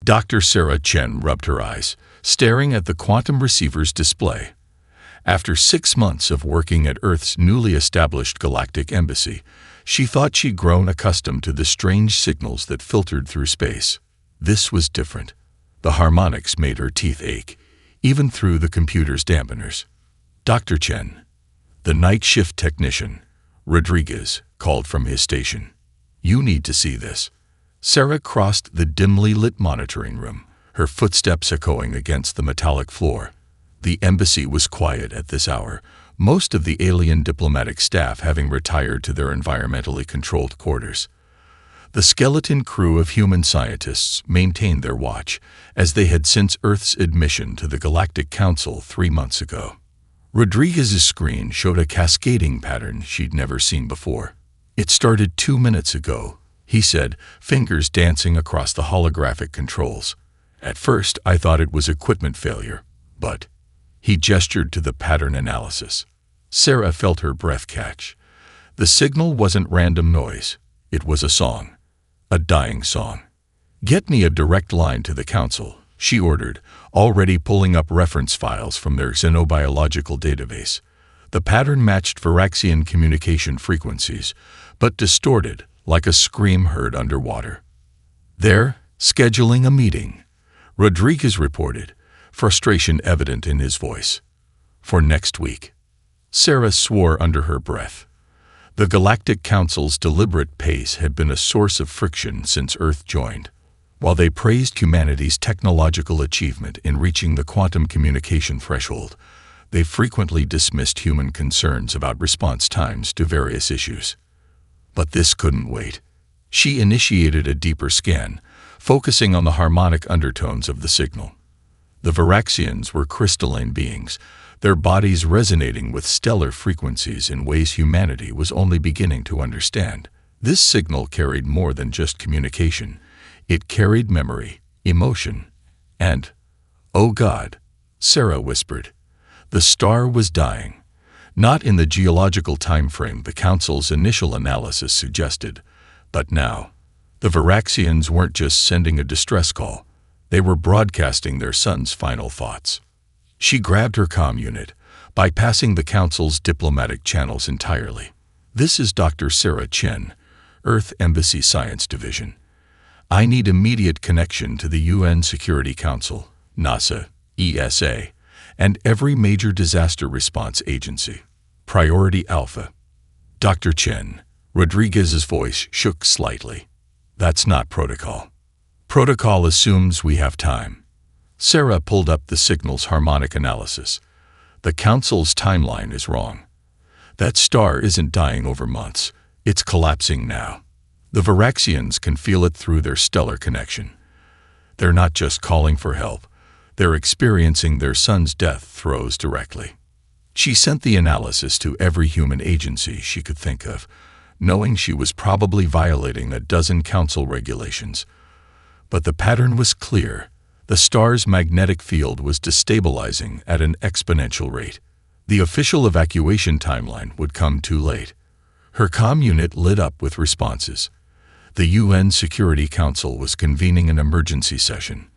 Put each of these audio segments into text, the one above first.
Dr. Sarah Chen rubbed her eyes, staring at the quantum receiver's display. After 6 months of working at Earth's newly established Galactic Embassy, she thought she'd grown accustomed to the strange signals that filtered through space. This was different. The harmonics made her teeth ache, even through the computer's dampeners. Dr. Chen, the night shift technician, Rodriguez, called from his station. "You need to see this." Sarah crossed the dimly lit monitoring room, her footsteps echoing against the metallic floor. The embassy was quiet at this hour, most of the alien diplomatic staff having retired to their environmentally controlled quarters. The skeleton crew of human scientists maintained their watch, as they had since Earth's admission to the Galactic Council 3 months ago. Rodriguez's screen showed a cascading pattern she'd never seen before. "It started 2 minutes ago," he said, fingers dancing across the holographic controls. "At first, I thought it was equipment failure, but—" He gestured to the pattern analysis. Sarah felt her breath catch. The signal wasn't random noise. It was a song. A dying song. "Get me a direct line to the council," she ordered, already pulling up reference files from their xenobiological database. The pattern matched Varaxian communication frequencies, but distorted, like a scream heard underwater. "They're scheduling a meeting," Rodriguez reported, frustration evident in his voice. "For next week." Sarah swore under her breath. The Galactic Council's deliberate pace had been a source of friction since Earth joined. While they praised humanity's technological achievement in reaching the quantum communication threshold, they frequently dismissed human concerns about response times to various issues. But this couldn't wait. She initiated a deeper scan, focusing on the harmonic undertones of the signal. The Varaxians were crystalline beings, their bodies resonating with stellar frequencies in ways humanity was only beginning to understand. This signal carried more than just communication. It carried memory, emotion, and, "Oh God," Sarah whispered. The star was dying. Not in the geological time frame the Council's initial analysis suggested, but now. The Varaxians weren't just sending a distress call. They were broadcasting their son's final thoughts. She grabbed her comm unit, bypassing the Council's diplomatic channels entirely. "This is Dr. Sarah Chen, Earth Embassy Science Division. I need immediate connection to the UN Security Council, NASA, ESA, and every major disaster response agency. Priority Alpha." "Dr. Chen," Rodriguez's voice shook slightly. "That's not protocol. Protocol assumes we have time." Sarah pulled up the signal's harmonic analysis. "The Council's timeline is wrong. That star isn't dying over months. It's collapsing now. The Varaxians can feel it through their stellar connection. They're not just calling for help. They're experiencing their son's death throes directly." She sent the analysis to every human agency she could think of, knowing she was probably violating a dozen Council regulations. But the pattern was clear. The star's magnetic field was destabilizing at an exponential rate. The official evacuation timeline would come too late. Her comm unit lit up with responses. The UN Security Council was convening an emergency session.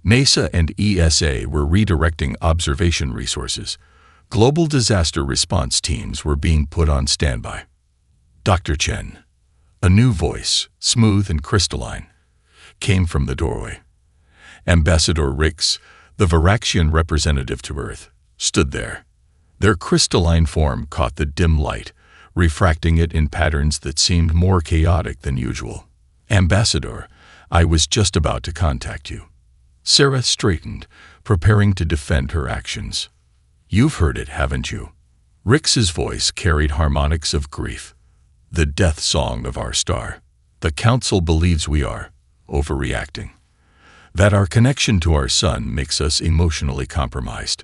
NASA and ESA were redirecting observation resources. Global disaster response teams were being put on standby. "Dr. Chen." A new voice, smooth and crystalline, came from the doorway. Ambassador Rix, the Varaxian representative to Earth, stood there. Their crystalline form caught the dim light, refracting it in patterns that seemed more chaotic than usual. "Ambassador, I was just about to contact you." Sarah straightened, preparing to defend her actions. "You've heard it, haven't you?" Rix's voice carried harmonics of grief. "The death song of our star. The Council believes we are overreacting. That our connection to our son makes us emotionally compromised."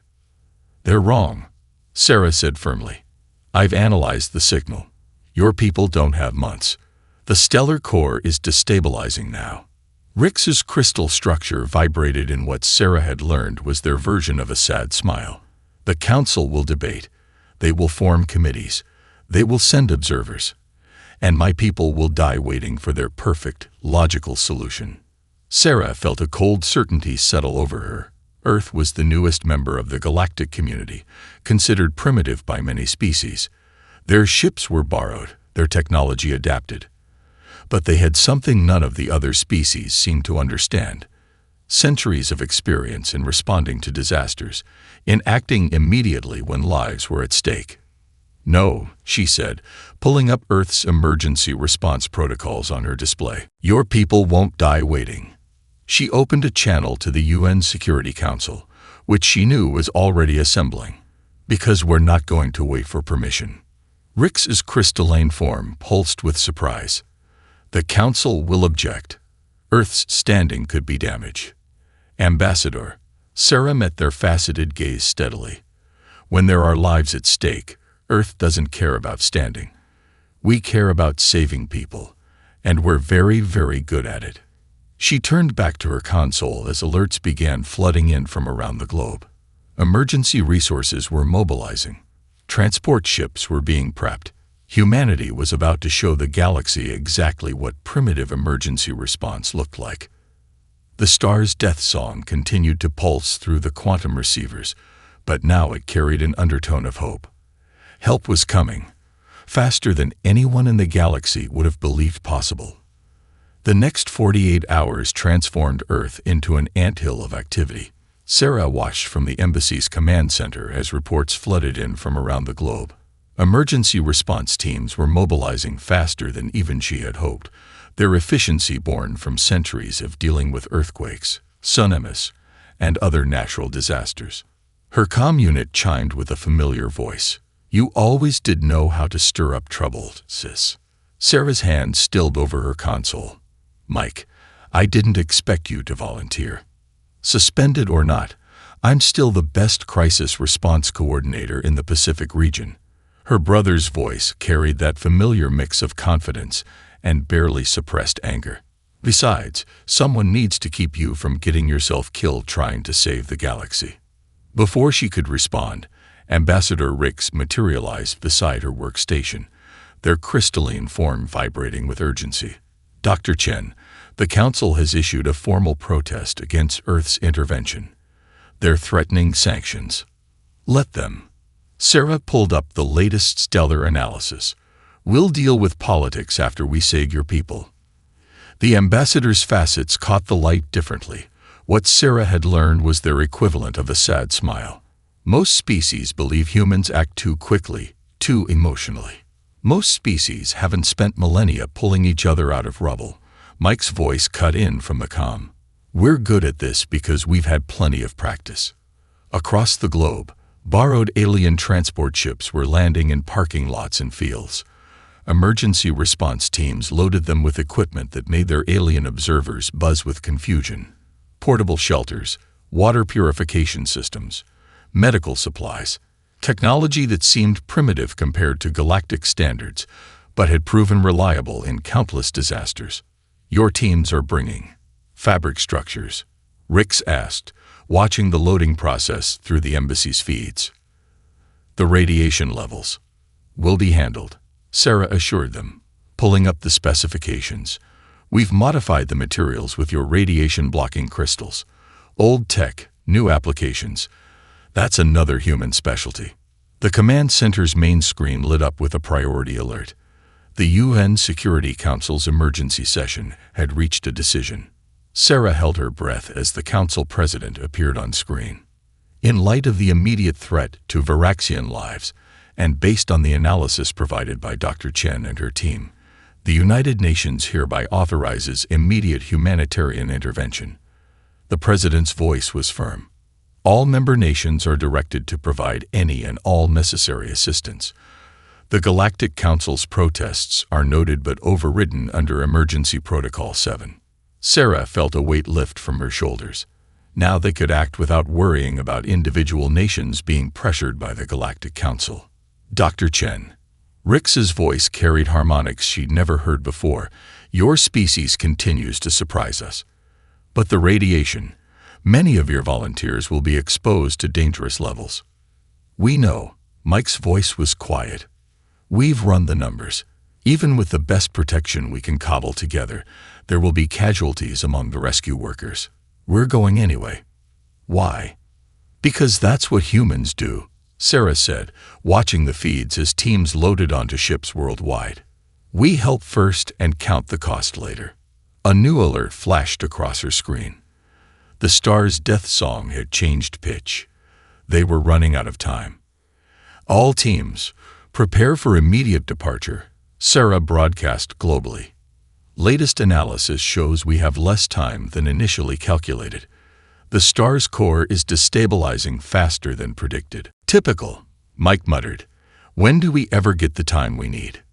"They're wrong," Sarah said firmly. "I've analyzed the signal. Your people don't have months. The stellar core is destabilizing now." Rix's crystal structure vibrated in what Sarah had learned was their version of a sad smile. "The Council will debate. They will form committees. They will send observers. And my people will die waiting for their perfect, logical solution." Sarah felt a cold certainty settle over her. Earth was the newest member of the galactic community, considered primitive by many species. Their ships were borrowed, their technology adapted. But they had something none of the other species seemed to understand. Centuries of experience in responding to disasters, in acting immediately when lives were at stake. "No," she said, pulling up Earth's emergency response protocols on her display. "Your people won't die waiting." She opened a channel to the UN Security Council, which she knew was already assembling. "Because we're not going to wait for permission." Rix's crystalline form pulsed with surprise. "The Council will object. Earth's standing could be damaged." "Ambassador," Sarah met their faceted gaze steadily. "When there are lives at stake, Earth doesn't care about standing. We care about saving people, and we're very, very good at it." She turned back to her console as alerts began flooding in from around the globe. Emergency resources were mobilizing. Transport ships were being prepped. Humanity was about to show the galaxy exactly what primitive emergency response looked like. The star's death song continued to pulse through the quantum receivers, but now it carried an undertone of hope. Help was coming, faster than anyone in the galaxy would have believed possible. The next 48 hours transformed Earth into an anthill of activity. Sarah watched from the embassy's command center as reports flooded in from around the globe. Emergency response teams were mobilizing faster than even she had hoped, their efficiency born from centuries of dealing with earthquakes, tsunamis, and other natural disasters. Her comm unit chimed with a familiar voice. "You always did know how to stir up trouble, sis." Sarah's hand stilled over her console. "Mike, I didn't expect you to volunteer. Suspended or not, I'm still the best crisis response coordinator in the Pacific region." Her brother's voice carried that familiar mix of confidence and barely suppressed anger. "Besides, someone needs to keep you from getting yourself killed trying to save the galaxy." Before she could respond, Ambassador Rix materialized beside her workstation, their crystalline form vibrating with urgency. "Dr. Chen, the Council has issued a formal protest against Earth's intervention. They're threatening sanctions." "Let them." Sarah pulled up the latest stellar analysis. "We'll deal with politics after we save your people." The ambassador's facets caught the light differently. What Sarah had learned was their equivalent of a sad smile. Most species believe humans act too quickly, too emotionally. Most species haven't spent millennia pulling each other out of rubble. Mike's voice cut in from the comm. "We're good at this because we've had plenty of practice." Across the globe, borrowed alien transport ships were landing in parking lots and fields. Emergency response teams loaded them with equipment that made their alien observers buzz with confusion. Portable shelters, water purification systems, medical supplies, technology that seemed primitive compared to galactic standards, but had proven reliable in countless disasters. "Your teams are bringing fabric structures?" Rix asked, watching the loading process through the embassy's feeds. "The radiation levels will be handled," Sarah assured them, pulling up the specifications. "We've modified the materials with your radiation-blocking crystals. Old tech, new applications. That's another human specialty." The command center's main screen lit up with a priority alert. The UN Security Council's emergency session had reached a decision. Sarah held her breath as the council president appeared on screen. "In light of the immediate threat to Varaxian lives, and based on the analysis provided by Dr. Chen and her team, the United Nations hereby authorizes immediate humanitarian intervention." The president's voice was firm. "All member nations are directed to provide any and all necessary assistance. The Galactic Council's protests are noted but overridden under Emergency Protocol 7. Sarah felt a weight lift from her shoulders. Now they could act without worrying about individual nations being pressured by the Galactic Council. "Dr. Chen." Rix's voice carried harmonics she'd never heard before. "Your species continues to surprise us. But the radiation, many of your volunteers will be exposed to dangerous levels." "We know." Mike's voice was quiet. "We've run the numbers. Even with the best protection we can cobble together, There will be casualties among the rescue workers. We're going anyway. Why? Because that's what humans do, Sarah said, watching the feeds as teams loaded onto ships worldwide. We help first and count the cost later. A new alert flashed across her screen. The star's death song had changed pitch. They were running out of time. All teams, prepare for immediate departure, Sarah broadcast globally. Latest analysis shows we have less time than initially calculated. The star's core is destabilizing faster than predicted. Typical, Mike muttered. When do we ever get the time we need?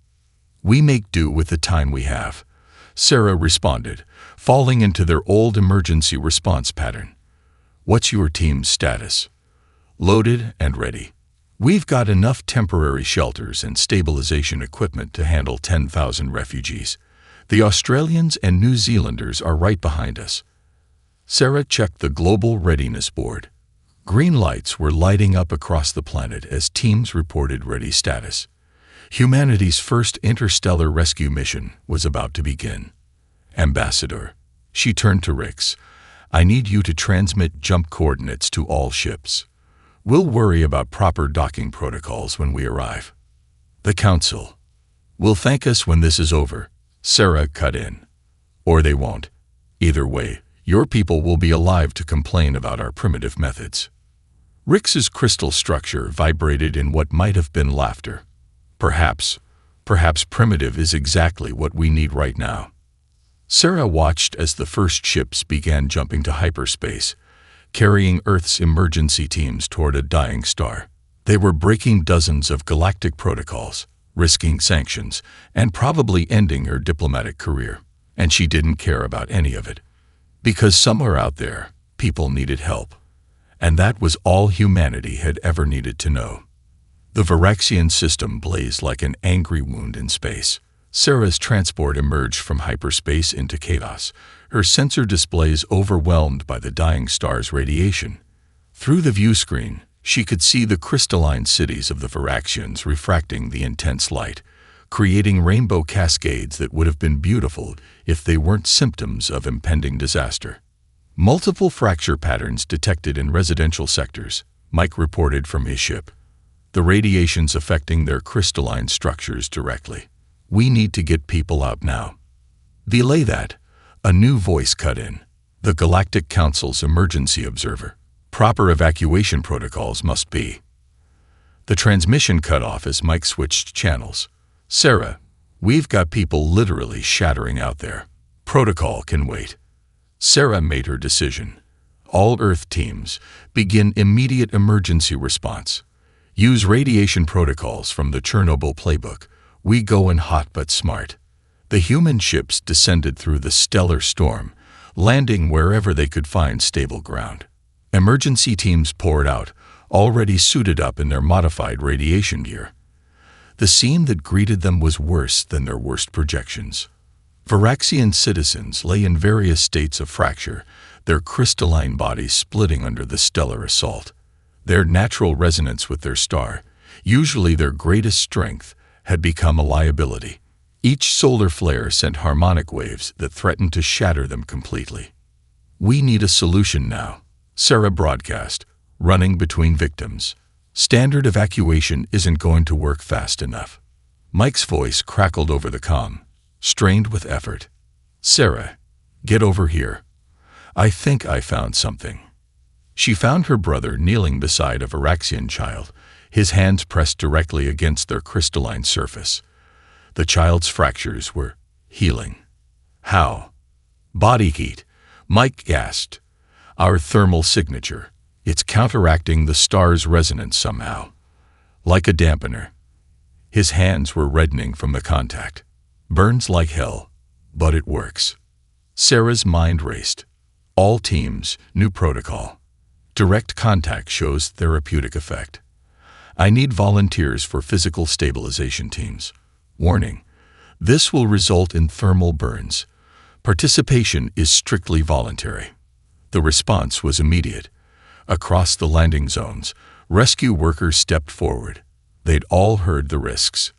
We make do with the time we have, Sarah responded, falling into their old emergency response pattern. What's your team's status? Loaded and ready. We've got enough temporary shelters and stabilization equipment to handle 10,000 refugees. The Australians and New Zealanders are right behind us. Sarah checked the global readiness board. Green lights were lighting up across the planet as teams reported ready status. Humanity's first interstellar rescue mission was about to begin. Ambassador, she turned to Rix, I need you to transmit jump coordinates to all ships. We'll worry about proper docking protocols when we arrive. The Council will thank us when this is over, Sarah cut in. Or they won't. Either way, your people will be alive to complain about our primitive methods. Rix's crystal structure vibrated in what might have been laughter. Perhaps primitive is exactly what we need right now. Sarah watched as the first ships began jumping to hyperspace, carrying Earth's emergency teams toward a dying star. They were breaking dozens of galactic protocols, risking sanctions, and probably ending her diplomatic career. And she didn't care about any of it. Because somewhere out there, people needed help. And that was all humanity had ever needed to know. The Viraxian system blazed like an angry wound in space. Sarah's transport emerged from hyperspace into chaos, her sensor displays overwhelmed by the dying star's radiation. Through the view screen, she could see the crystalline cities of the Viraxians refracting the intense light, creating rainbow cascades that would have been beautiful if they weren't symptoms of impending disaster. Multiple fracture patterns detected in residential sectors, Mike reported from his ship. The radiation's affecting their crystalline structures directly. We need to get people out now. Belay that. A new voice cut in. The Galactic Council's emergency observer. Proper evacuation protocols must be. The transmission cut off as Mike switched channels. Sarah, we've got people literally shattering out there. Protocol can wait. Sarah made her decision. All Earth teams, begin immediate emergency response. Use radiation protocols from the Chernobyl playbook. We go in hot but smart. The human ships descended through the stellar storm, landing wherever they could find stable ground. Emergency teams poured out, already suited up in their modified radiation gear. The scene that greeted them was worse than their worst projections. Viraxian citizens lay in various states of fracture, their crystalline bodies splitting under the stellar assault. Their natural resonance with their star, usually their greatest strength, had become a liability. Each solar flare sent harmonic waves that threatened to shatter them completely. We need a solution now, Sarah broadcast, running between victims. Standard evacuation isn't going to work fast enough. Mike's voice crackled over the comm, strained with effort. Sarah, get over here. I think I found something. She found her brother kneeling beside a Viraxian child, his hands pressed directly against their crystalline surface. The child's fractures were healing. How? Body heat, Mike gasped. Our thermal signature. It's counteracting the star's resonance somehow. Like a dampener. His hands were reddening from the contact. Burns like hell, but it works. Sarah's mind raced. All teams, new protocol. Direct contact shows therapeutic effect. I need volunteers for physical stabilization teams. Warning, this will result in thermal burns. Participation is strictly voluntary. The response was immediate. Across the landing zones, rescue workers stepped forward. They'd all heard the risks.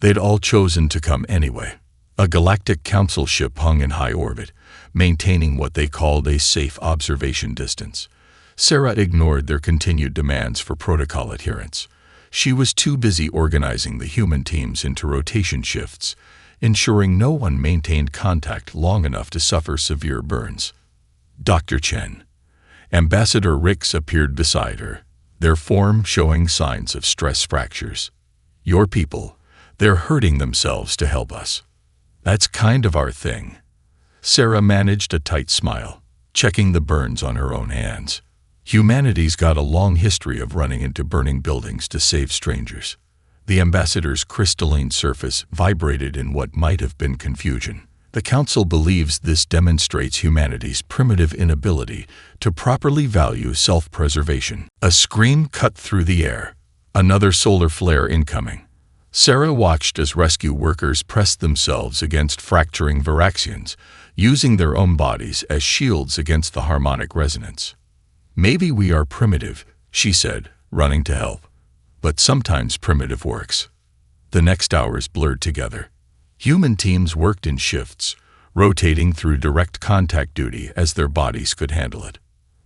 They'd all chosen to come anyway. A Galactic Council ship hung in high orbit, maintaining what they called a safe observation distance. Sarah ignored their continued demands for protocol adherence. She was too busy organizing the human teams into rotation shifts, ensuring no one maintained contact long enough to suffer severe burns. Dr. Chen. Ambassador Rix appeared beside her, their form showing signs of stress fractures. Your people, they're hurting themselves to help us. That's kind of our thing. Sarah managed a tight smile, checking the burns on her own hands. Humanity's got a long history of running into burning buildings to save strangers. The ambassador's crystalline surface vibrated in what might have been confusion. The Council believes this demonstrates humanity's primitive inability to properly value self-preservation. A scream cut through the air. Another solar flare incoming. Sarah watched as rescue workers pressed themselves against fracturing Varaxians, using their own bodies as shields against the harmonic resonance. Maybe we are primitive, she said, running to help. But sometimes primitive works. The next hours blurred together. Human teams worked in shifts, rotating through direct contact duty as their bodies could handle it.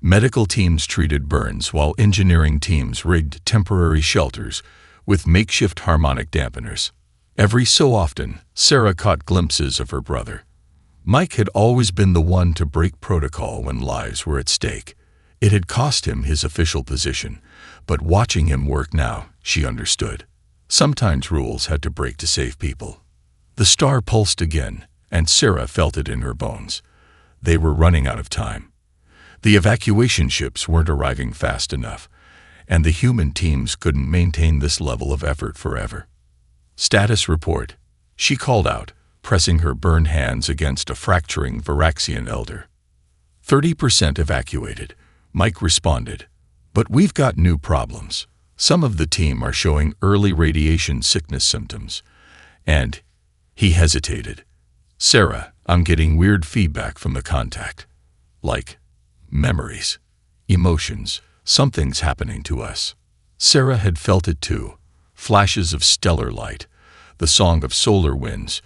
Medical teams treated burns while engineering teams rigged temporary shelters with makeshift harmonic dampeners. Every so often, Sarah caught glimpses of her brother. Mike had always been the one to break protocol when lives were at stake. It had cost him his official position, but watching him work now, she understood. Sometimes rules had to break to save people. The star pulsed again, and Sarah felt it in her bones. They were running out of time. The evacuation ships weren't arriving fast enough, and the human teams couldn't maintain this level of effort forever. Status report, she called out, pressing her burned hands against a fracturing Varaxian elder. 30% evacuated, Mike responded. But we've got new problems. Some of the team are showing early radiation sickness symptoms. And he hesitated. Sarah, I'm getting weird feedback from the contact. Like memories, emotions, something's happening to us. Sarah had felt it too. Flashes of stellar light, the song of solar winds,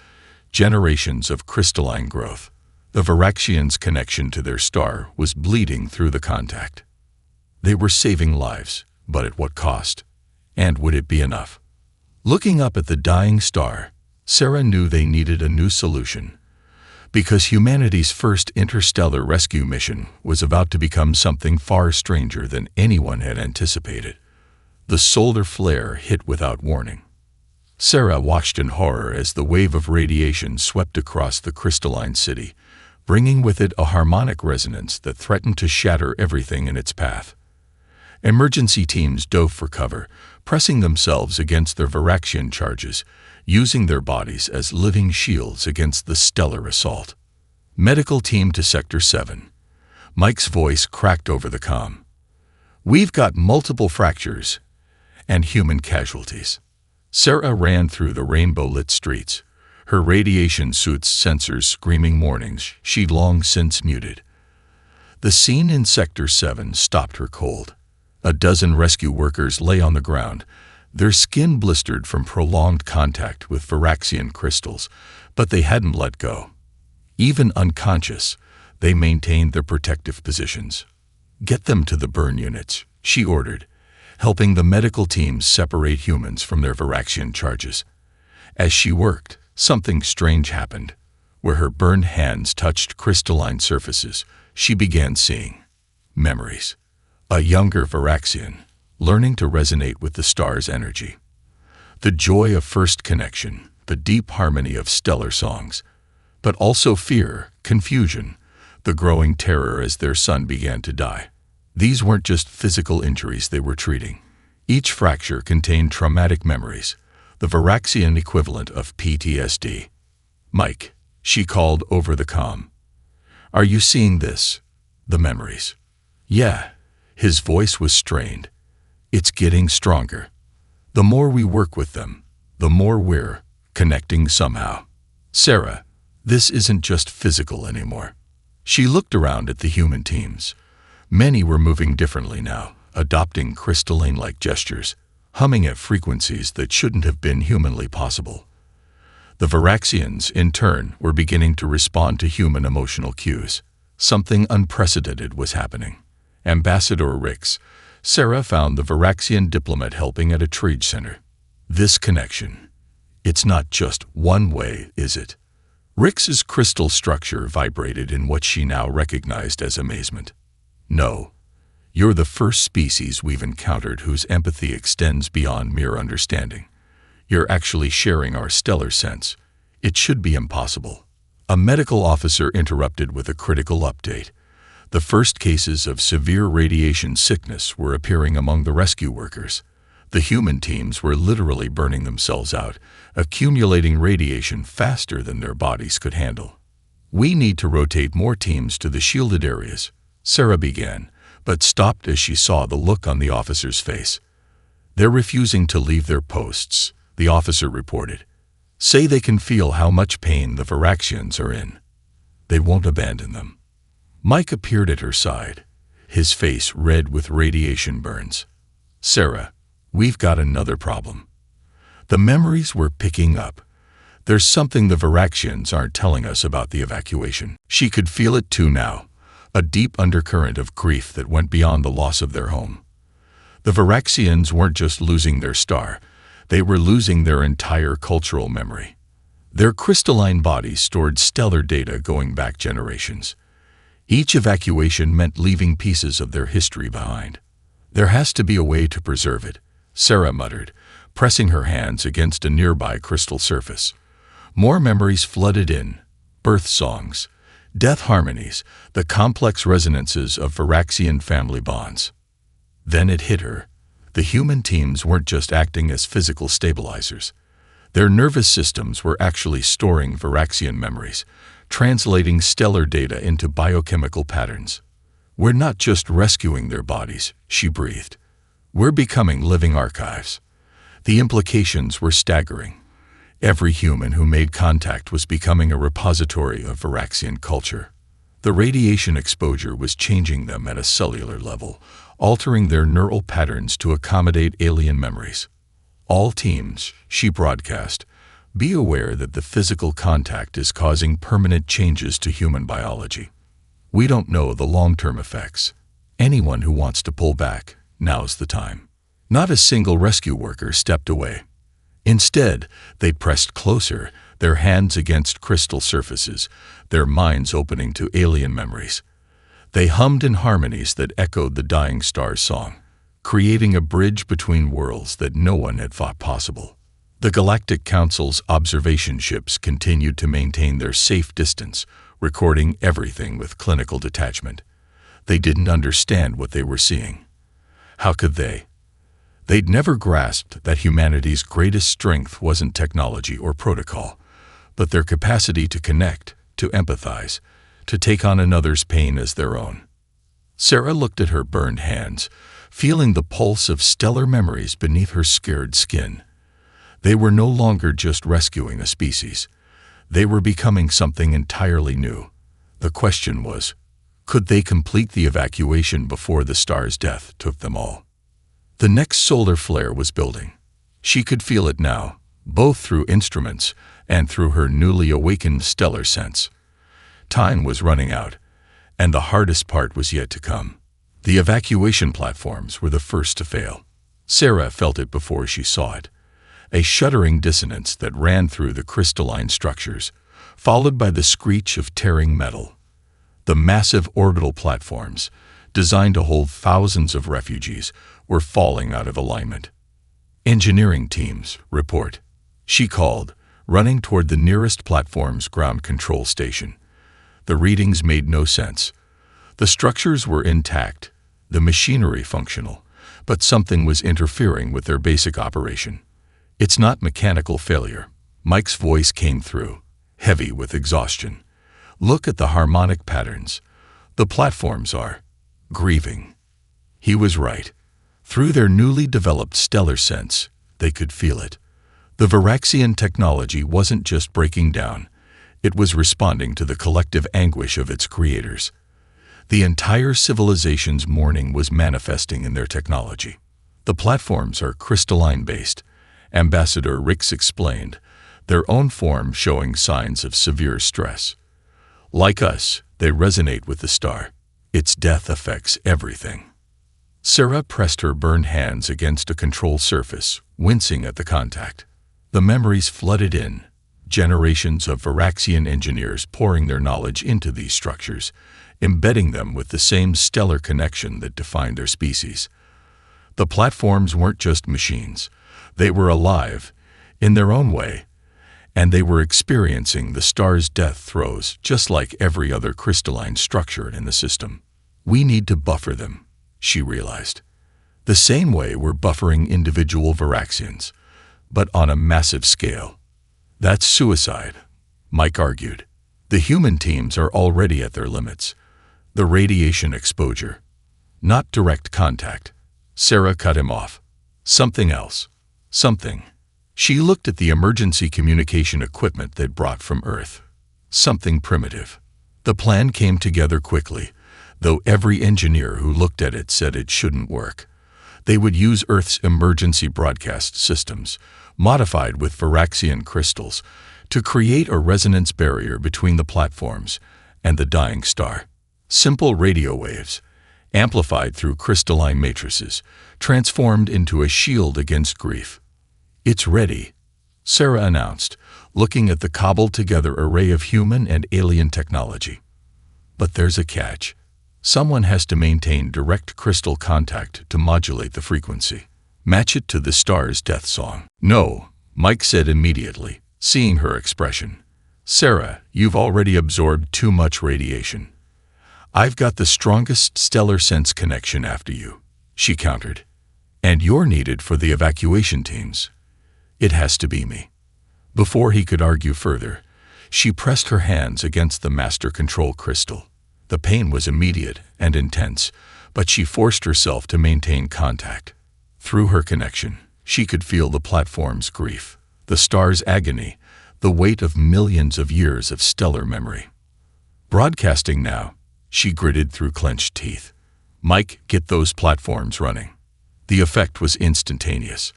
generations of crystalline growth. The Varaxians' connection to their star was bleeding through the contact. They were saving lives, but at what cost? And would it be enough? Looking up at the dying star, Sarah knew they needed a new solution. Because humanity's first interstellar rescue mission was about to become something far stranger than anyone had anticipated. The solar flare hit without warning. Sarah watched in horror as the wave of radiation swept across the crystalline city, bringing with it a harmonic resonance that threatened to shatter everything in its path. Emergency teams dove for cover, pressing themselves against their Varaxian charges, using their bodies as living shields against the stellar assault. Medical team to Sector 7. Mike's voice cracked over the comm. We've got multiple fractures and human casualties. Sarah ran through the rainbow-lit streets, her radiation suit's sensors screaming warnings she'd long since muted. The scene in Sector 7 stopped her cold. A dozen rescue workers lay on the ground, their skin blistered from prolonged contact with Varaxian crystals, but they hadn't let go. Even unconscious, they maintained their protective positions. Get them to the burn units, she ordered, helping the medical teams separate humans from their Varaxian charges. As she worked, something strange happened. Where her burned hands touched crystalline surfaces, she began seeing memories. A younger Varaxian, learning to resonate with the star's energy. The joy of first connection, the deep harmony of stellar songs, but also fear, confusion, the growing terror as their son began to die. These weren't just physical injuries they were treating. Each fracture contained traumatic memories, the Varaxian equivalent of PTSD. Mike, she called over the comm. Are you seeing this? The memories. Yeah. His voice was strained. It's getting stronger. The more we work with them, the more we're connecting somehow. Sarah, this isn't just physical anymore. She looked around at the human teams. Many were moving differently now, adopting crystalline-like gestures, humming at frequencies that shouldn't have been humanly possible. The Varaxians, in turn, were beginning to respond to human emotional cues. Something unprecedented was happening. Ambassador Rix, Sarah found the Varaxian diplomat helping at a trade center. This connection. It's not just one way, is it? Rix's crystal structure vibrated in what she now recognized as amazement. No. You're the first species we've encountered whose empathy extends beyond mere understanding. You're actually sharing our stellar sense. It should be impossible. A medical officer interrupted with a critical update. The first cases of severe radiation sickness were appearing among the rescue workers. The human teams were literally burning themselves out, accumulating radiation faster than their bodies could handle. We need to rotate more teams to the shielded areas, Sarah began, but stopped as she saw the look on the officer's face. They're refusing to leave their posts, the officer reported. Say they can feel how much pain the Varaxians are in. They won't abandon them. Mike appeared at her side, his face red with radiation burns. Sarah, we've got another problem. The memories we're picking up. There's something the Varaxians aren't telling us about the evacuation. She could feel it too now, a deep undercurrent of grief that went beyond the loss of their home. The Varaxians weren't just losing their star, they were losing their entire cultural memory. Their crystalline bodies stored stellar data going back generations. Each evacuation meant leaving pieces of their history behind. There has to be a way to preserve it, Sarah muttered, pressing her hands against a nearby crystal surface. More memories flooded in, birth songs, death harmonies, the complex resonances of Varaxian family bonds. Then it hit her. The human teams weren't just acting as physical stabilizers. Their nervous systems were actually storing Varaxian memories, translating stellar data into biochemical patterns. We're not just rescuing their bodies, she breathed. We're becoming living archives. The implications were staggering. Every human who made contact was becoming a repository of Varaxian culture. The radiation exposure was changing them at a cellular level, altering their neural patterns to accommodate alien memories. All teams, she broadcast, be aware that the physical contact is causing permanent changes to human biology. We don't know the long-term effects. Anyone who wants to pull back, now's the time. Not a single rescue worker stepped away. Instead, they pressed closer, their hands against crystal surfaces, their minds opening to alien memories. They hummed in harmonies that echoed the dying star's song, creating a bridge between worlds that no one had thought possible. The Galactic Council's observation ships continued to maintain their safe distance, recording everything with clinical detachment. They didn't understand what they were seeing. How could they? They'd never grasped that humanity's greatest strength wasn't technology or protocol, but their capacity to connect, to empathize, to take on another's pain as their own. Sarah looked at her burned hands, feeling the pulse of stellar memories beneath her scared skin. They were no longer just rescuing a species. They were becoming something entirely new. The question was, could they complete the evacuation before the star's death took them all? The next solar flare was building. She could feel it now, both through instruments and through her newly awakened stellar sense. Time was running out, and the hardest part was yet to come. The evacuation platforms were the first to fail. Sarah felt it before she saw it. A shuddering dissonance that ran through the crystalline structures, followed by the screech of tearing metal. The massive orbital platforms, designed to hold thousands of refugees, were falling out of alignment. Engineering teams, report. She called, running toward the nearest platform's ground control station. The readings made no sense. The structures were intact, the machinery functional, but something was interfering with their basic operation. It's not mechanical failure. Mike's voice came through, heavy with exhaustion. Look at the harmonic patterns. The platforms are grieving. He was right. Through their newly developed stellar sense, they could feel it. The Varaxian technology wasn't just breaking down. It was responding to the collective anguish of its creators. The entire civilization's mourning was manifesting in their technology. The platforms are crystalline-based, Ambassador Rix explained. their own form showing signs of severe stress. Like us, they resonate with the star. Its death affects everything. Sarah pressed her burned hands against a control surface, wincing at the contact. The memories flooded in, generations of Varaxian engineers pouring their knowledge into these structures, embedding them with the same stellar connection that defined their species. The platforms weren't just machines. They were alive, in their own way, and they were experiencing the star's death throes just like every other crystalline structure in the system. We need to buffer them, she realized. The same way we're buffering individual Varaxians, but on a massive scale. That's suicide, Mike argued. The human teams are already at their limits. The radiation exposure, not direct contact. Sarah cut him off. Something else. Something. She looked at the emergency communication equipment they'd brought from Earth. Something primitive. The plan came together quickly, though every engineer who looked at it said it shouldn't work. They would use Earth's emergency broadcast systems, modified with Varaxian crystals, to create a resonance barrier between the platforms and the dying star. Simple radio waves, amplified through crystalline matrices, transformed into a shield against grief. It's ready, Sarah announced, looking at the cobbled-together array of human and alien technology. But there's a catch. Someone has to maintain direct crystal contact to modulate the frequency. Match it to the star's death song. No, Mike said immediately, seeing her expression. Sarah, you've already absorbed too much radiation. I've got the strongest stellar sense connection after you, she countered. And you're needed for the evacuation teams. It has to be me. Before he could argue further, she pressed her hands against the master control crystal. The pain was immediate and intense, but she forced herself to maintain contact. Through her connection, she could feel the platform's grief, the star's agony, the weight of millions of years of stellar memory. Broadcasting now, she gritted through clenched teeth. Mike, get those platforms running. The effect was instantaneous.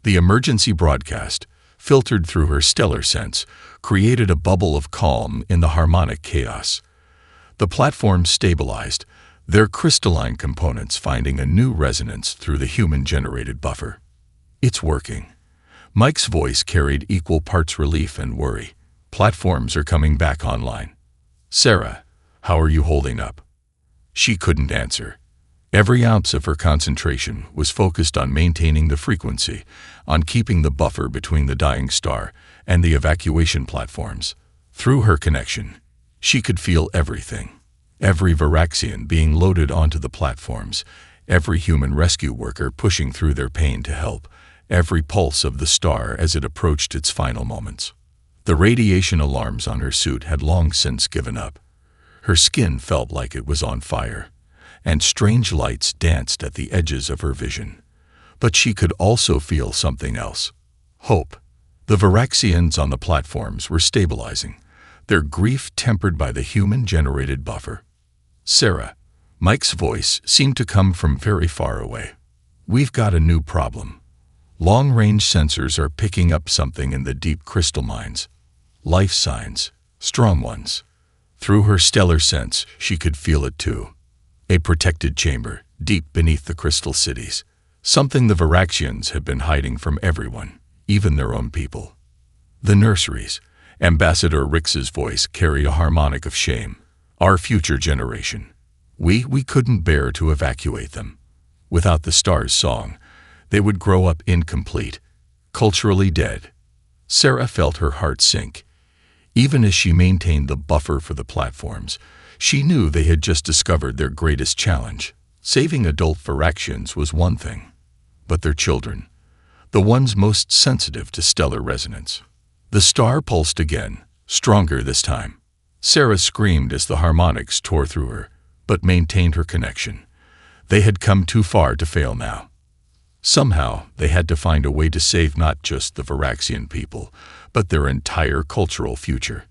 The emergency broadcast, filtered through her stellar sense, created a bubble of calm in the harmonic chaos. The platforms stabilized, their crystalline components finding a new resonance through the human-generated buffer. It's working. Mike's voice carried equal parts relief and worry. Platforms are coming back online. Sarah, how are you holding up? She couldn't answer. Every ounce of her concentration was focused on maintaining the frequency, on keeping the buffer between the dying star and the evacuation platforms. Through her connection, she could feel everything. Every Varaxian being loaded onto the platforms, every human rescue worker pushing through their pain to help, every pulse of the star as it approached its final moments. The radiation alarms on her suit had long since given up. Her skin felt like it was on fire, and strange lights danced at the edges of her vision. But she could also feel something else. Hope. The Varaxians on the platforms were stabilizing, their grief tempered by the human-generated buffer. Sarah, Mike's voice seemed to come from very far away. We've got a new problem. Long-range sensors are picking up something in the deep crystal mines. Life signs, strong ones. Through her stellar sense, she could feel it too. A protected chamber, deep beneath the crystal cities. Something the Varaxians had been hiding from everyone, even their own people. The nurseries, Ambassador Rix's voice carried a harmonic of shame. Our future generation. We couldn't bear to evacuate them. Without the star's song, they would grow up incomplete, culturally dead. Sarah felt her heart sink. Even as she maintained the buffer for the platforms, she knew they had just discovered their greatest challenge. Saving adult Varaxians was one thing, but their children, the ones most sensitive to stellar resonance. The star pulsed again, stronger this time. Sarah screamed as the harmonics tore through her, but maintained her connection. They had come too far to fail now. Somehow, they had to find a way to save not just the Varaxian people, but their entire cultural future.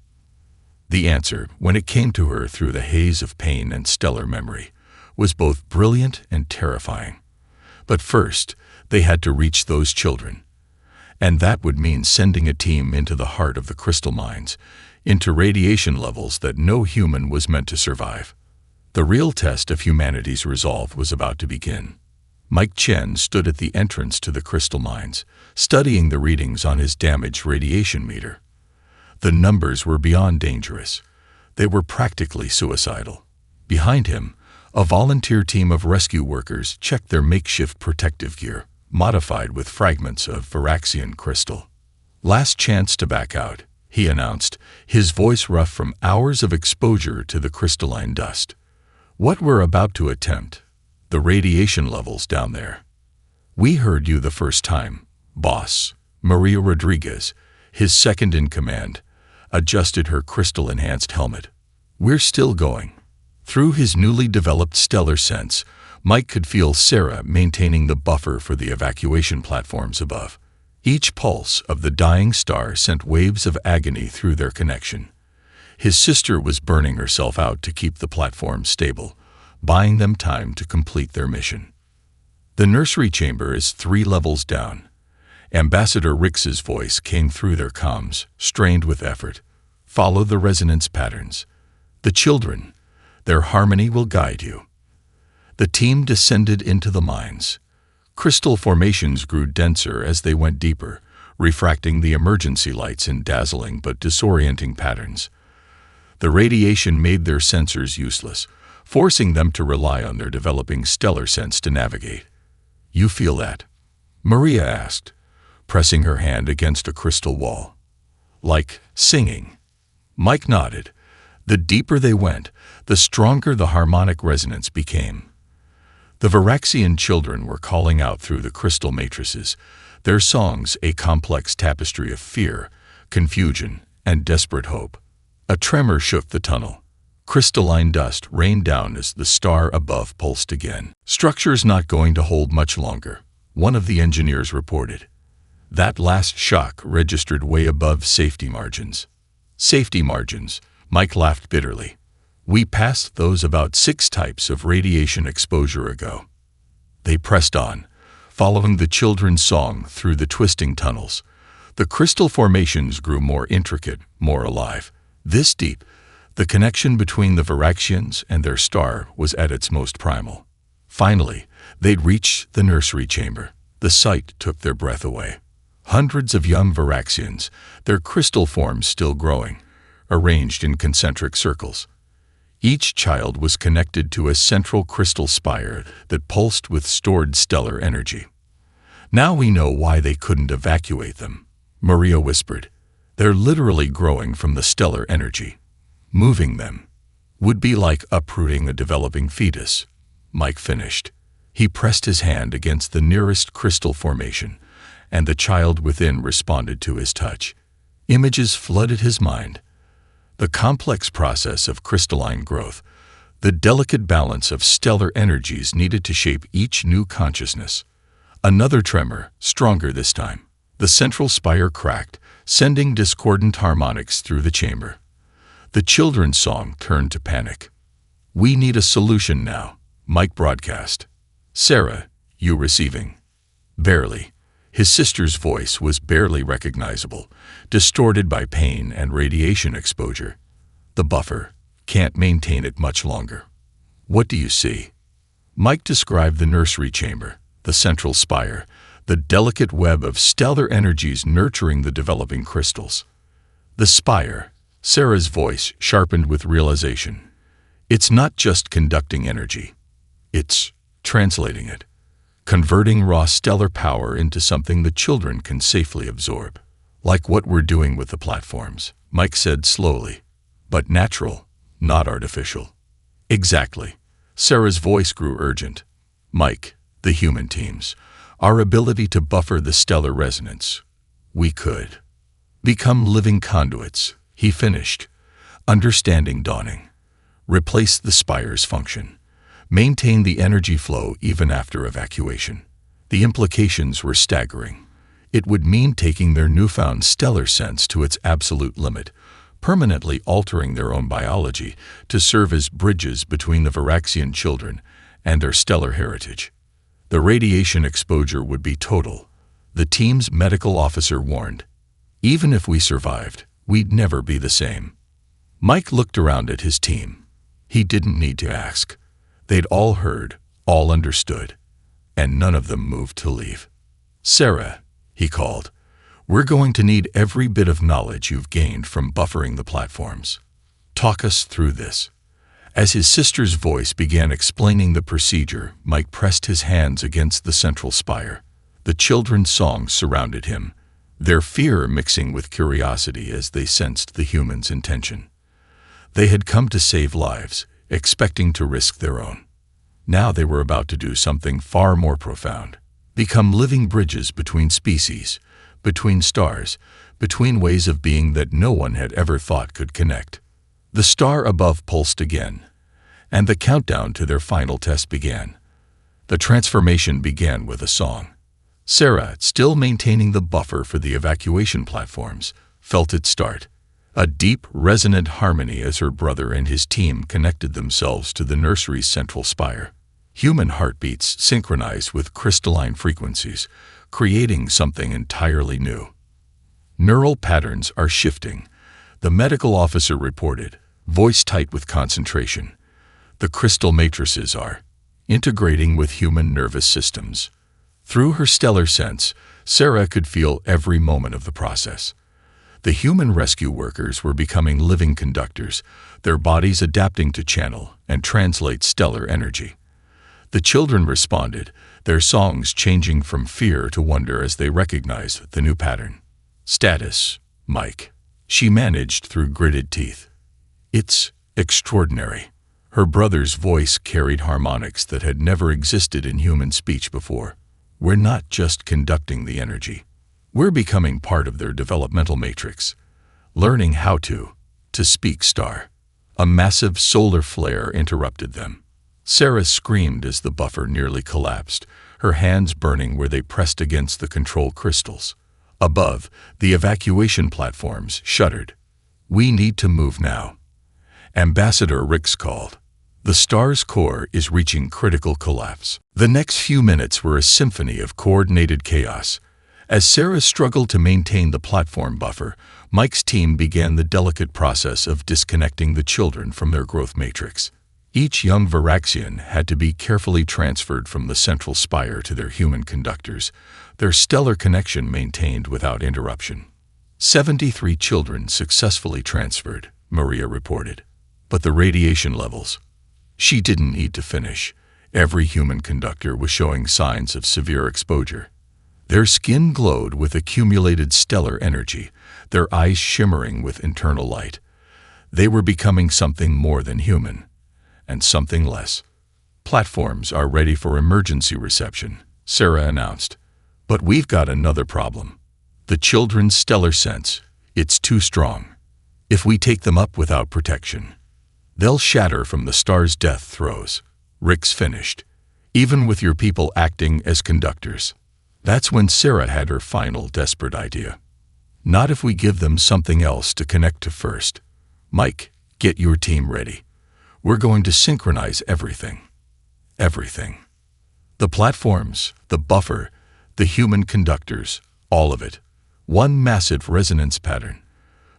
The answer, when it came to her through the haze of pain and stellar memory, was both brilliant and terrifying. But first, they had to reach those children. And that would mean sending a team into the heart of the crystal mines, into radiation levels that no human was meant to survive. The real test of humanity's resolve was about to begin. Mike Chen stood at the entrance to the crystal mines, studying the readings on his damaged radiation meter. The numbers were beyond dangerous. They were practically suicidal. Behind him, a volunteer team of rescue workers checked their makeshift protective gear, modified with fragments of Varaxian crystal. "Last chance to back out," he announced, his voice rough from hours of exposure to the crystalline dust. "What we're about to attempt, the radiation levels down there." "We heard you the first time, boss." Maria Rodriguez, his second in command, adjusted her crystal-enhanced helmet. "We're still going." Through his newly developed stellar sense, Mike could feel Sarah maintaining the buffer for the evacuation platforms above. Each pulse of the dying star sent waves of agony through their connection. His sister was burning herself out to keep the platforms stable, buying them time to complete their mission. "The nursery chamber is 3 levels down." Ambassador Rix's voice came through their comms, strained with effort. "Follow the resonance patterns. The children, their harmony will guide you." The team descended into the mines. Crystal formations grew denser as they went deeper, refracting the emergency lights in dazzling but disorienting patterns. The radiation made their sensors useless, forcing them to rely on their developing stellar sense to navigate. "You feel that?" Maria asked, pressing her hand against a crystal wall. "Like singing." Mike nodded. The deeper they went, the stronger the harmonic resonance became. The Varaxian children were calling out through the crystal matrices, their songs a complex tapestry of fear, confusion, and desperate hope. A tremor shook the tunnel. Crystalline dust rained down as the star above pulsed again. "Structure's not going to hold much longer," one of the engineers reported. That last shock registered way above safety margins. "Safety margins," Mike laughed bitterly. "We passed those about 6 types of radiation exposure ago." They pressed on, following the children's song through the twisting tunnels. The crystal formations grew more intricate, more alive. This deep, the connection between the Varaxians and their star was at its most primal. Finally, they'd reached the nursery chamber. The sight took their breath away. Hundreds of young Varaxians, their crystal forms still growing, arranged in concentric circles. Each child was connected to a central crystal spire that pulsed with stored stellar energy. "Now we know why they couldn't evacuate them," Maria whispered. "They're literally growing from the stellar energy. Moving them would be like uprooting a developing fetus." Mike finished. He pressed his hand against the nearest crystal formation, and the child within responded to his touch. Images flooded his mind. The complex process of crystalline growth, the delicate balance of stellar energies needed to shape each new consciousness. Another tremor, stronger this time. The central spire cracked, sending discordant harmonics through the chamber. The children's song turned to panic. "We need a solution now," Mike broadcast. "Sarah, you receiving?" Barely. His sister's voice was barely recognizable, distorted by pain and radiation exposure. "The buffer can't maintain it much longer." "What do you see?" Mike described the nursery chamber, the central spire, the delicate web of stellar energies nurturing the developing crystals. "The spire," Sarah's voice sharpened with realization. "It's not just conducting energy. It's translating it. Converting raw stellar power into something the children can safely absorb. Like what we're doing with the platforms," Mike said slowly. "But natural, not artificial." "Exactly." Sarah's voice grew urgent. "Mike, the human teams, our ability to buffer the stellar resonance. We could become living conduits," he finished, understanding dawning. "Replace the spire's function. Maintain the energy flow even after evacuation." The implications were staggering. It would mean taking their newfound stellar sense to its absolute limit, permanently altering their own biology to serve as bridges between the Varaxian children and their stellar heritage. The radiation exposure would be total, The team's medical officer warned. Even if we survived, we'd never be the same. Mike looked around at his team. He didn't need to ask. They'd all heard, all understood, and none of them moved to leave. "Sarah," he called, "we're going to need every bit of knowledge you've gained from buffering the platforms. Talk us through this." As his sister's voice began explaining the procedure, Mike pressed his hands against the central spire. The children's songs surrounded him, their fear mixing with curiosity as they sensed the humans' intention. They had come to save lives, expecting to risk their own. Now they were about to do something far more profound. Become living bridges between species, between stars, between ways of being that no one had ever thought could connect. The star above pulsed again, and the countdown to their final test began. The transformation began with a song. Sarah, still maintaining the buffer for the evacuation platforms, felt it start. A deep, resonant harmony as her brother and his team connected themselves to the nursery's central spire. Human heartbeats synchronized with crystalline frequencies, creating something entirely new. "Neural patterns are shifting," the medical officer reported, voice tight with concentration. "The crystal matrices are integrating with human nervous systems." Through her stellar sense, Sarah could feel every moment of the process. The human rescue workers were becoming living conductors, their bodies adapting to channel and translate stellar energy. The children responded, their songs changing from fear to wonder as they recognized the new pattern. "Status, Mike," she managed through gritted teeth. "It's extraordinary." Her brother's voice carried harmonics that had never existed in human speech before. "We're not just conducting the energy. We're becoming part of their developmental matrix, learning how to speak star." A massive solar flare interrupted them. Sarah screamed as the buffer nearly collapsed, her hands burning where they pressed against the control crystals. Above, the evacuation platforms shuddered. "We need to move now," Ambassador Rix called. "The star's core is reaching critical collapse." The next few minutes were a symphony of coordinated chaos. As Sarah struggled to maintain the platform buffer, Mike's team began the delicate process of disconnecting the children from their growth matrix. Each young Varaxian had to be carefully transferred from the central spire to their human conductors, their stellar connection maintained without interruption. 73 children successfully transferred, Maria reported. But the radiation levels. She didn't need to finish. Every human conductor was showing signs of severe exposure. Their skin glowed with accumulated stellar energy, their eyes shimmering with internal light. They were becoming something more than human, and something less. "Platforms are ready for emergency reception," Sarah announced. "But we've got another problem. The children's stellar sense, it's too strong. If we take them up without protection, they'll shatter from the star's death throes." Rix finished. "Even with your people acting as conductors." That's when Sarah had her final desperate idea. "Not if we give them something else to connect to first. Mike, get your team ready. We're going to synchronize everything." Everything. The platforms, the buffer, the human conductors, all of it. One massive resonance pattern.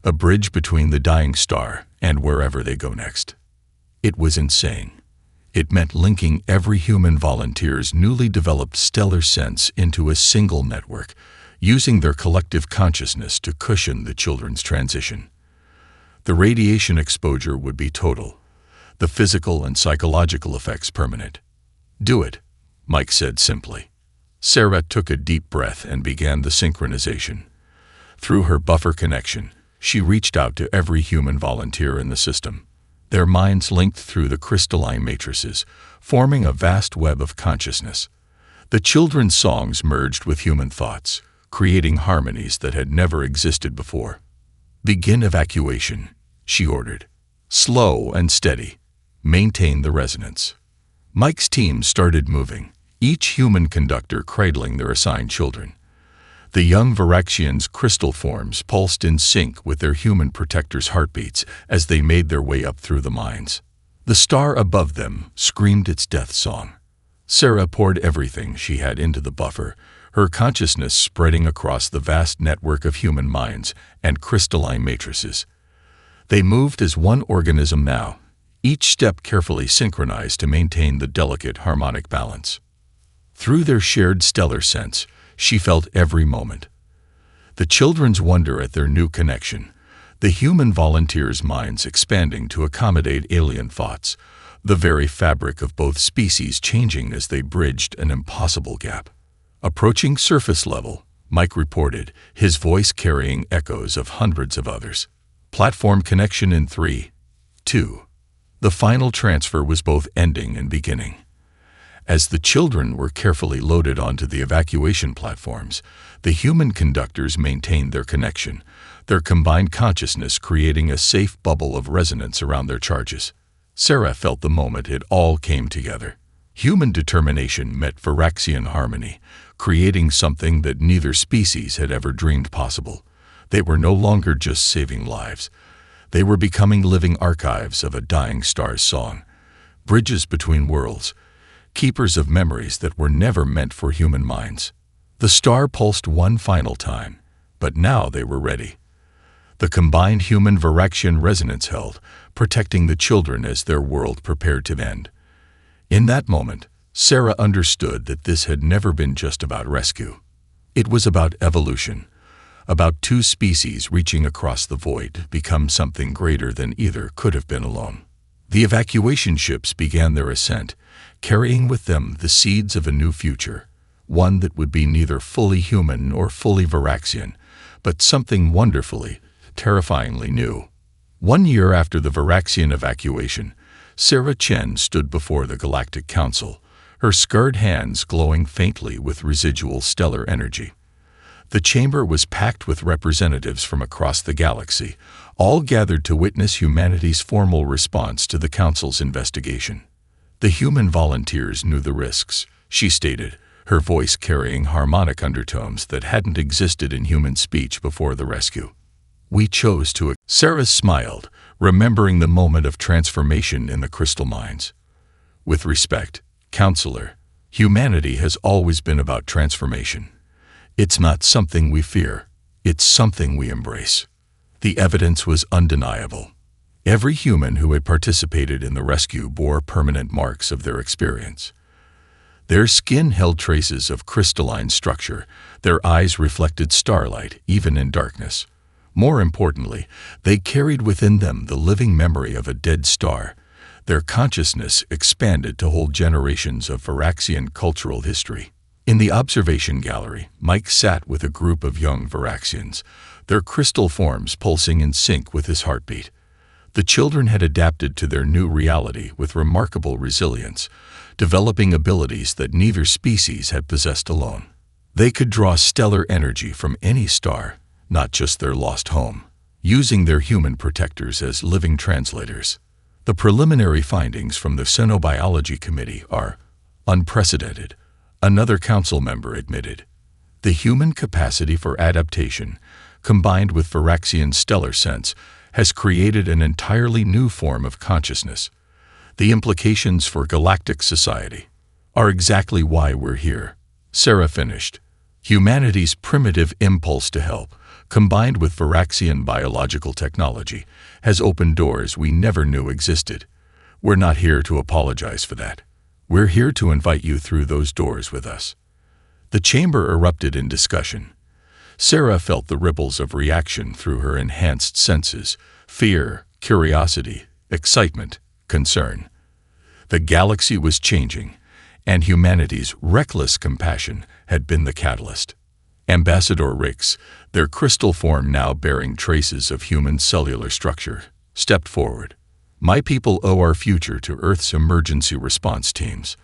A bridge between the dying star and wherever they go next. It was insane. It meant linking every human volunteer's newly developed stellar sense into a single network, using their collective consciousness to cushion the children's transition. The radiation exposure would be total, the physical and psychological effects permanent. "Do it," Mike said simply. Sarah took a deep breath and began the synchronization. Through her buffer connection, she reached out to every human volunteer in the system. Their minds linked through the crystalline matrices, forming a vast web of consciousness. The children's songs merged with human thoughts, creating harmonies that had never existed before. "Begin evacuation," she ordered. "Slow and steady. Maintain the resonance." Mike's team started moving, each human conductor cradling their assigned children. The young Varaxians' crystal forms pulsed in sync with their human protectors' heartbeats as they made their way up through the mines. The star above them screamed its death song. Sarah poured everything she had into the buffer, her consciousness spreading across the vast network of human minds and crystalline matrices. They moved as one organism now, each step carefully synchronized to maintain the delicate harmonic balance. Through their shared stellar sense, she felt every moment. The children's wonder at their new connection, the human volunteers' minds expanding to accommodate alien thoughts, the very fabric of both species changing as they bridged an impossible gap. Approaching surface level, Mike reported, his voice carrying echoes of hundreds of others. Platform connection in 3, 2. The final transfer was both ending and beginning. As the children were carefully loaded onto the evacuation platforms, the human conductors maintained their connection, their combined consciousness creating a safe bubble of resonance around their charges. Sarah felt the moment it all came together. Human determination met Varaxian harmony, creating something that neither species had ever dreamed possible. They were no longer just saving lives. They were becoming living archives of a dying star's song, bridges between worlds, keepers of memories that were never meant for human minds. The star pulsed one final time, but now they were ready. The combined human-Varaxian resonance held, protecting the children as their world prepared to end. In that moment, Sarah understood that this had never been just about rescue. It was about evolution, about two species reaching across the void to become something greater than either could have been alone. The evacuation ships began their ascent, carrying with them the seeds of a new future, one that would be neither fully human nor fully Varaxian, but something wonderfully, terrifyingly new. 1 year after the Varaxian evacuation, Sarah Chen stood before the Galactic Council, her scarred hands glowing faintly with residual stellar energy. The chamber was packed with representatives from across the galaxy, all gathered to witness humanity's formal response to the Council's investigation. The human volunteers knew the risks, she stated, her voice carrying harmonic undertones that hadn't existed in human speech before the rescue. We chose to. Sarah smiled, remembering the moment of transformation in the crystal mines. With respect, Counselor, humanity has always been about transformation. It's not something we fear, it's something we embrace. The evidence was undeniable. Every human who had participated in the rescue bore permanent marks of their experience. Their skin held traces of crystalline structure, their eyes reflected starlight, even in darkness. More importantly, they carried within them the living memory of a dead star. Their consciousness expanded to hold generations of Varaxian cultural history. In the observation gallery, Mike sat with a group of young Varaxians, their crystal forms pulsing in sync with his heartbeat. The children had adapted to their new reality with remarkable resilience, developing abilities that neither species had possessed alone. They could draw stellar energy from any star, not just their lost home, using their human protectors as living translators. The preliminary findings from the Xenobiology Committee are unprecedented, another council member admitted. The human capacity for adaptation, combined with Varaxian stellar sense, has created an entirely new form of consciousness. The implications for galactic society are exactly why we're here, Sarah finished. Humanity's primitive impulse to help, combined with Varaxian biological technology, has opened doors we never knew existed. We're not here to apologize for that. We're here to invite you through those doors with us. The chamber erupted in discussion. Sarah felt the ripples of reaction through her enhanced senses: fear, curiosity, excitement, concern. The galaxy was changing, and humanity's reckless compassion had been the catalyst. Ambassador Rix, their crystal form now bearing traces of human cellular structure, stepped forward. My people owe our future to Earth's emergency response teams,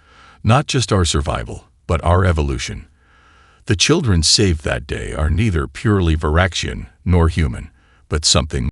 not just our survival, but our evolution. The children saved that day are neither purely Varaxian nor human, but something